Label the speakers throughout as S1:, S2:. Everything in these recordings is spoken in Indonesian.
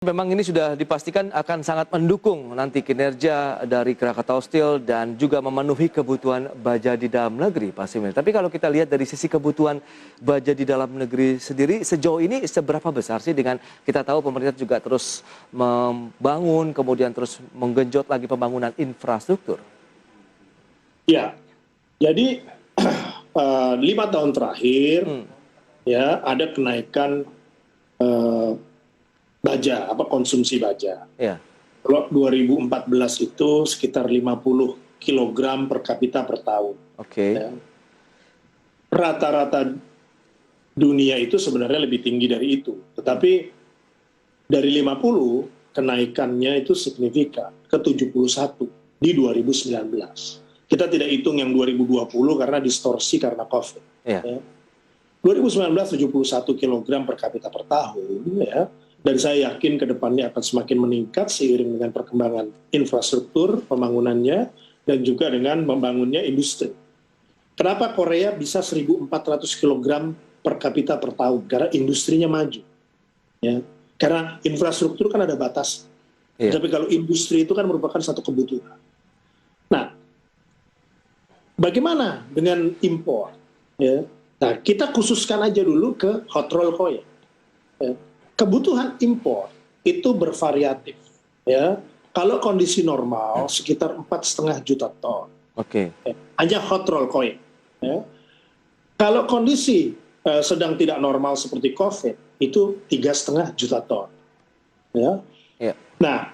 S1: Memang ini sudah dipastikan akan sangat mendukung nanti kinerja dari Krakatau Steel dan juga memenuhi kebutuhan baja di dalam negeri, Pak Simil. Tapi kalau kita lihat dari sisi kebutuhan baja di dalam negeri sendiri, sejauh ini seberapa besar sih dengan kita tahu pemerintah juga terus membangun, kemudian terus menggenjot lagi pembangunan infrastruktur?
S2: Ya, jadi 5 tahun terakhir ya ada kenaikan baja, konsumsi baja.
S1: Ya.
S2: Kalau 2014 itu sekitar 50 kg per kapita per tahun.
S1: Oke.
S2: Ya. Rata-rata dunia itu sebenarnya lebih tinggi dari itu. Tetapi dari 50 kenaikannya itu signifikan ke 71 di 2019. Kita tidak hitung yang 2020 karena distorsi karena COVID.
S1: Ya.
S2: Ya. 2019 71 kg per kapita per tahun, ya. Dan saya yakin ke depannya akan semakin meningkat seiring dengan perkembangan infrastruktur, pembangunannya, dan juga dengan membangunnya industri. Kenapa Korea bisa 1.400 kg per kapita per tahun? Karena industrinya maju. Ya. Karena infrastruktur kan ada batas. Tapi kalau industri itu kan merupakan satu kebutuhan. Nah, bagaimana dengan impor? Ya. Nah, kita khususkan aja dulu ke hot roll coil. Ya. Kebutuhan impor itu bervariatif, ya. Kalau kondisi normal sekitar 4,5 juta ton.
S1: Oke.
S2: Hanya hot roll coil. Ya. Kalau kondisi sedang tidak normal seperti COVID itu 3,5 juta ton. Ya.
S1: Ya.
S2: Nah,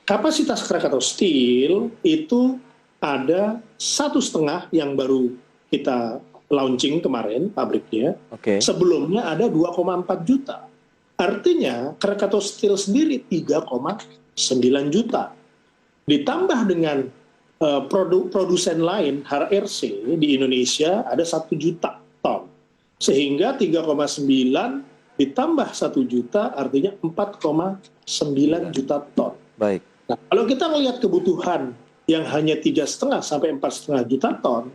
S2: kapasitas Krakatau Steel itu ada 1,5 yang baru kita launching kemarin pabriknya.
S1: Oke.
S2: Sebelumnya ada 2,4 juta. Artinya Krakatau Steel sendiri 3,9 juta. Ditambah dengan produsen lain, HRC di Indonesia ada 1 juta ton. Sehingga 3,9 ditambah 1 juta artinya 4,9 juta ton.
S1: Baik.
S2: Nah, kalau kita melihat kebutuhan yang hanya 3,5 sampai 4,5 juta ton,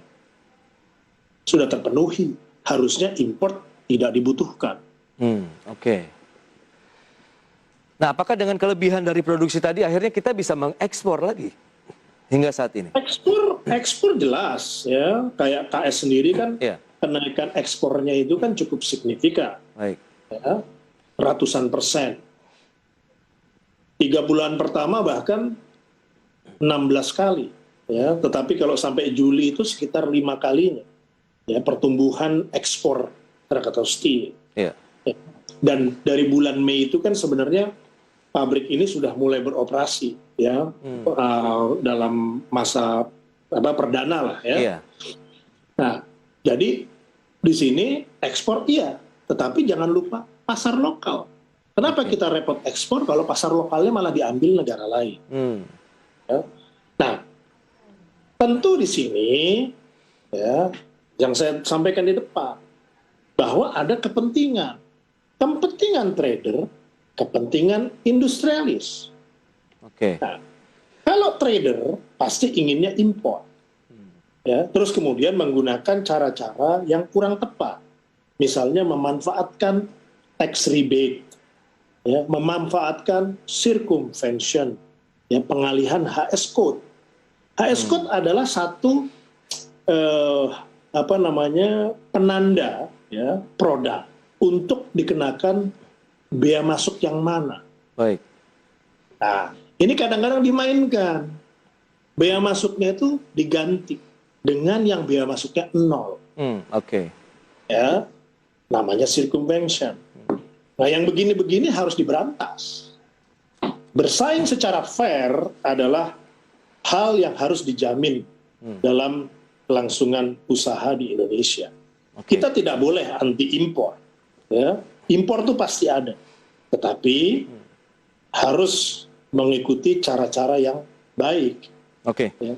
S2: sudah terpenuhi. Harusnya import tidak dibutuhkan.
S1: Oke. Nah, apakah dengan kelebihan dari produksi tadi akhirnya kita bisa mengekspor lagi hingga saat ini?
S2: Ekspor jelas ya, kayak KS sendiri kan kenaikan ekspornya itu kan cukup signifikan.
S1: Baik.
S2: Ya, ratusan %. 3 bulan pertama bahkan 16 kali. Ya, tetapi kalau sampai Juli itu sekitar 5 kalinya. Ya, pertumbuhan ekspor Krakatau Steel.
S1: Ya.
S2: Dan dari bulan Mei itu kan sebenarnya pabrik ini sudah mulai beroperasi ya dalam masa perdana lah ya.
S1: Iya.
S2: Nah, jadi di sini ekspor iya, tetapi jangan lupa pasar lokal. Kenapa kita repot ekspor kalau pasar lokalnya malah diambil negara lain? Ya. Nah, tentu di sini ya yang saya sampaikan di depan bahwa ada kepentingan trader, kepentingan industrialis.
S1: Oke.
S2: Nah, kalau trader pasti inginnya impor, ya, terus kemudian menggunakan cara-cara yang kurang tepat, misalnya memanfaatkan tax rebate, ya, memanfaatkan circumvention, ya, pengalihan HS code. HS code adalah satu penanda, ya, produk untuk dikenakan bea masuk yang mana.
S1: Baik.
S2: Nah, ini kadang-kadang dimainkan. Bea masuknya itu diganti dengan yang bea masuknya 0.
S1: Oke.
S2: Ya, namanya circumvention. Nah, yang begini-begini harus diberantas. Bersaing secara fair adalah hal yang harus dijamin dalam kelangsungan usaha di Indonesia. Kita tidak boleh anti impor. Ya. Impor itu pasti ada, tetapi harus mengikuti cara-cara yang baik.
S1: Oke.
S2: Ya.